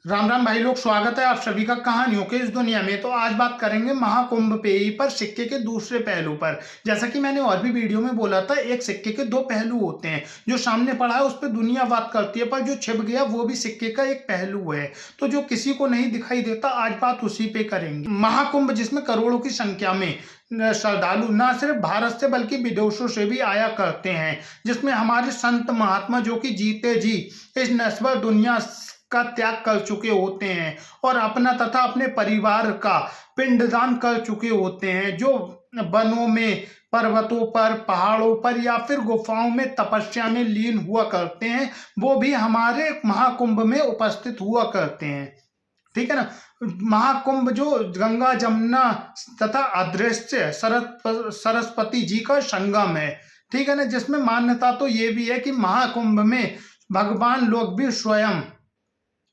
राम राम भाई लोग, स्वागत है आप सभी का कहानियों के इस दुनिया में। तो आज बात करेंगे महाकुंभ पेय पर सिक्के के दूसरे पहलू पर। जैसा कि मैंने और भी वीडियो में बोला था, एक सिक्के के दो पहलू होते हैं। जो सामने पड़ा है उस पर दुनिया बात करती है, पर जो छिप गया वो भी सिक्के का एक पहलू है। तो जो किसी को नहीं दिखाई देता, आज बात उसी पे करेंगे। महाकुंभ जिसमें करोड़ों की संख्या में श्रद्धालु न सिर्फ भारत से बल्कि विदेशों से भी आया करते हैं, जिसमें हमारे संत महात्मा जो कि जीते जी इस नश्वर दुनिया का त्याग कर चुके होते हैं और अपना तथा अपने परिवार का पिंडदान कर चुके होते हैं, जो वनों में, पर्वतों पर, पहाड़ों पर या फिर गुफाओं में तपस्या में लीन हुआ करते हैं, वो भी हमारे महाकुंभ में उपस्थित हुआ करते हैं। ठीक है ना। महाकुंभ जो गंगा जमुना तथा अदृश्य सरस्वती जी का संगम है। ठीक है ना, जिसमें मान्यता तो ये भी है कि महाकुंभ में भगवान लोग भी स्वयं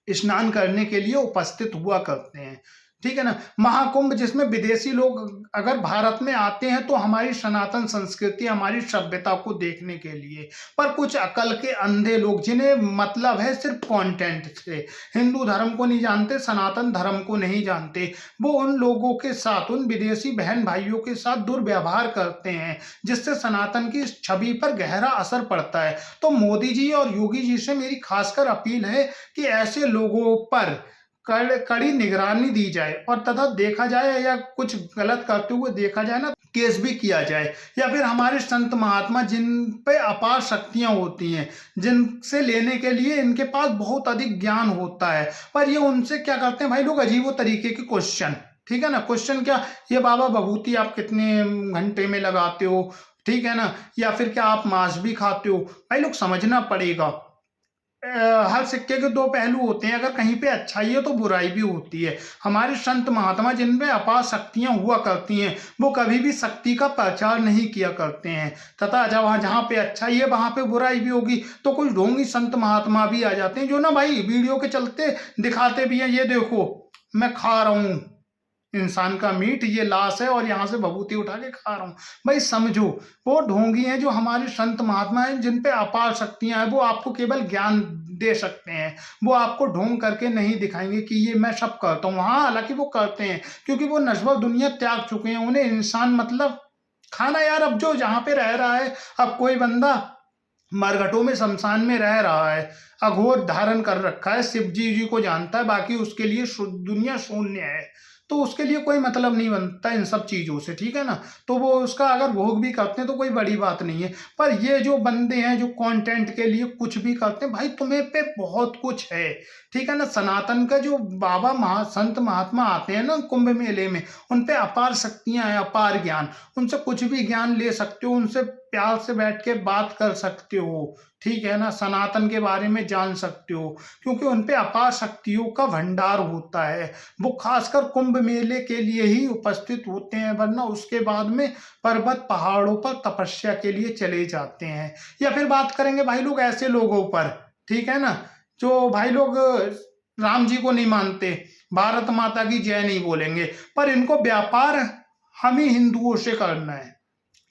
स्नान करने के लिए उपस्थित हुआ करते हैं। ठीक है ना। महाकुंभ जिसमें विदेशी लोग अगर भारत में आते हैं तो हमारी सनातन संस्कृति, हमारी सभ्यता को देखने के लिए, पर कुछ अकल के अंधे लोग जिन्हें मतलब है सिर्फ कंटेंट से, हिंदू धर्म को नहीं जानते, सनातन धर्म को नहीं जानते, वो उन लोगों के साथ, उन विदेशी बहन भाइयों के साथ दुर्व्यवहार करते हैं, जिससे सनातन की छवि पर गहरा असर पड़ता है। तो मोदी जी और योगी जी से मेरी खासकर अपील है कि ऐसे लोगों पर कड़ी निगरानी दी जाए और तथा देखा जाए, या कुछ गलत करते हुए देखा जाए ना, केस भी किया जाए। या फिर हमारे संत महात्मा जिन पे अपार शक्तियां होती हैं, जिनसे लेने के लिए इनके पास बहुत अधिक ज्ञान होता है, पर ये उनसे क्या करते हैं भाई लोग, अजीबो तरीके के क्वेश्चन। ठीक है ना। क्वेश्चन क्या, ये बाबा भभूति आप कितने घंटे में लगाते हो, ठीक है ना, या फिर क्या आप मांस भी खाते हो। भाई लोग समझना पड़ेगा, हर सिक्के के दो पहलू होते हैं। अगर कहीं पे अच्छाई है तो बुराई भी होती है। हमारे संत महात्मा जिनमें अपार शक्तियां हुआ करती हैं, वो कभी भी शक्ति का प्रचार नहीं किया करते हैं, तथा जब जहाँ पे अच्छाई है वहां पे बुराई भी होगी। तो कुछ ढोंगी संत महात्मा भी आ जाते हैं जो ना भाई वीडियो के चलते दिखाते भी हैं, ये देखो मैं खा रहा हूँ इंसान का मीट, ये लाश है और यहाँ से भभूति उठा के खा रहा हूँ। भाई समझो, वो ढोंगी हैं जो हमारे संत महात्मा हैं, जिन पे अपार शक्तियां हैं। वो आपको केवल ज्ञान दे सकते हैं, वो आपको ढोंग करके नहीं दिखाएंगे कि ये मैं सब करता हूँ। हाँ, हालांकि वो करते हैं, क्योंकि वो नश्वर दुनिया त्याग चुके हैं। उन्हें इंसान मतलब खाना, यार अब जो जहाँ पे रह रहा है, अब कोई बंदा मरघटों में शमशान में रह रहा है, अघोर धारण कर रखा है, शिव जी को जानता है, बाकी उसके लिए दुनिया शून्य है, तो उसके लिए कोई मतलब नहीं बनता इन सब चीज़ों से। ठीक है ना। तो वो उसका अगर भोग भी करते हैं तो कोई बड़ी बात नहीं है। पर ये जो बंदे हैं जो कंटेंट के लिए कुछ भी करते हैं, भाई तुम्हें पे बहुत कुछ है। ठीक है ना। सनातन का जो बाबा संत महात्मा आते हैं ना कुंभ मेले में, उन पे अपार शक्तियां हैं, अपार ज्ञान, उनसे कुछ भी ज्ञान ले सकते हो, उनसे प्यार से बैठ के बात कर सकते हो। ठीक है ना। सनातन के बारे में जान सकते हो, क्योंकि उन पे अपार शक्तियों का भंडार होता है। वो खासकर कुंभ मेले के लिए ही उपस्थित होते हैं, वरना उसके बाद में पर्वत पहाड़ों पर तपस्या के लिए चले जाते हैं। या फिर बात करेंगे भाई लोग ऐसे लोगों पर, ठीक है ना, जो भाई लोग राम जी को नहीं मानते, भारत माता की जय नहीं बोलेंगे, पर इनको व्यापार हम ही हिंदुओं से करना है।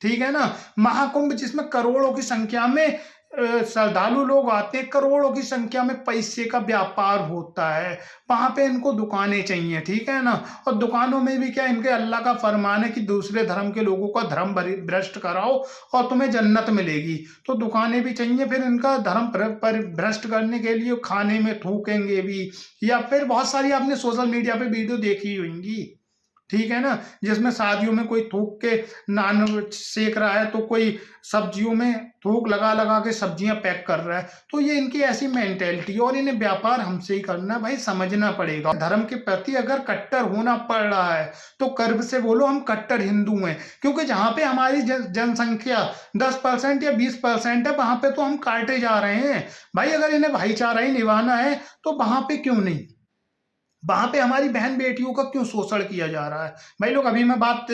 ठीक है ना। महाकुंभ जिसमें करोड़ों की संख्या में श्रद्धालु लोग आते हैं, करोड़ों की संख्या में पैसे का व्यापार होता है, वहां पे इनको दुकानें चाहिए। ठीक है ना। और दुकानों में भी क्या, इनके अल्लाह का फरमान है कि दूसरे धर्म के लोगों का धर्म भ्रष्ट कराओ और तुम्हें जन्नत मिलेगी। तो दुकानें भी चाहिए, फिर इनका धर्म भ्रष्ट करने के लिए खाने में थूकेंगे भी, या फिर बहुत सारी आपने सोशल मीडिया पे वीडियो देखी होंगी। ठीक है ना। जिसमें शादियों में कोई थूक के नान सेक रहा है, तो कोई सब्जियों में थूक लगा लगा के सब्जियां पैक कर रहा है। तो ये इनकी ऐसी मेंटेलिटी, और इन्हें व्यापार हमसे ही करना है। भाई समझना पड़ेगा, धर्म के प्रति अगर कट्टर होना पड़ रहा है तो गर्व से बोलो हम कट्टर हिंदू हैं, क्योंकि जहां पे हमारी जनसंख्या 10% या 20% है, वहां पे तो हम काटे जा रहे हैं। भाई अगर इन्हें भाईचारा ही निभाना है तो वहां पे क्यों नहीं, वहां पे हमारी बहन बेटियों का क्यों शोषण किया जा रहा है। भाई लोग अभी मैं बात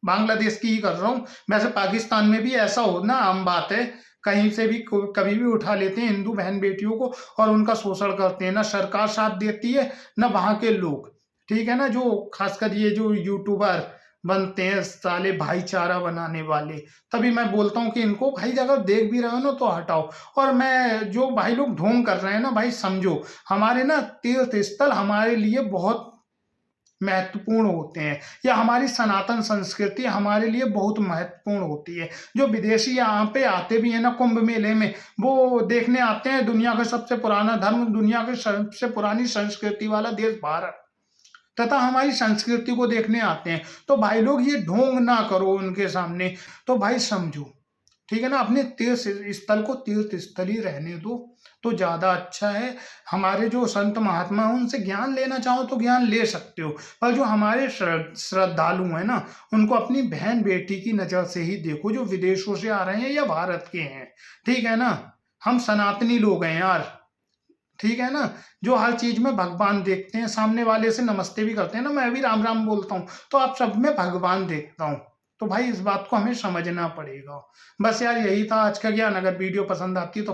बांग्लादेश की ही कर रहा हूँ, वैसे पाकिस्तान में भी ऐसा होना आम बात है। कहीं से भी कभी भी उठा लेते हैं हिंदू बहन बेटियों को और उनका शोषण करते हैं। ना सरकार साथ देती है, ना वहां के लोग। ठीक है ना। जो खासकर ये जो यूट्यूबर बनते हैं साले भाईचारा बनाने वाले। तभी मैं बोलता हूँ कि इनको भाई अगर देख भी रहे हो ना तो हटाओ। और मैं जो भाई लोग ढोंग कर रहे हैं ना भाई समझो, हमारे ना तीर्थ स्थल हमारे लिए बहुत महत्वपूर्ण होते हैं, या हमारी सनातन संस्कृति हमारे लिए बहुत महत्वपूर्ण होती है। जो विदेशी यहाँ पे आते भी हैं ना कुंभ मेले में, वो देखने आते हैं दुनिया का सबसे पुराना धर्म, दुनिया की सबसे पुरानी संस्कृति वाला देश भारत, तथा हमारी संस्कृति को देखने आते हैं। तो भाई लोग ये ढोंग ना करो उनके सामने, तो भाई समझो, ठीक है ना? अपने तीर्थ स्थल को तीर्थ स्थल ही रहने दो, तो ज़्यादा अच्छा है। हमारे जो संत महात्मा हैं उनसे ज्ञान लेना चाहो तो ज्ञान ले सकते हो, पर जो हमारे श्रद्धालु हैं ना, उनको अपनी बहन बेटी की नज़र से ही देखो, जो विदेशों से आ रहे हैं या भारत के हैं, ठीक है ना? हम सनातनी लोग हैं यार, ठीक है ना? जो हर चीज़ में भगवान देखते हैं, सामने वाले से नमस्ते भी करते हैं ना, मैं भी राम राम बोलता हूँ, तो आप सब में भगवान देखता हूँ। तो भाई इस बात को हमें समझना पड़ेगा। बस यार यही था आज का ज्ञान। अगर वीडियो पसंद आती है तो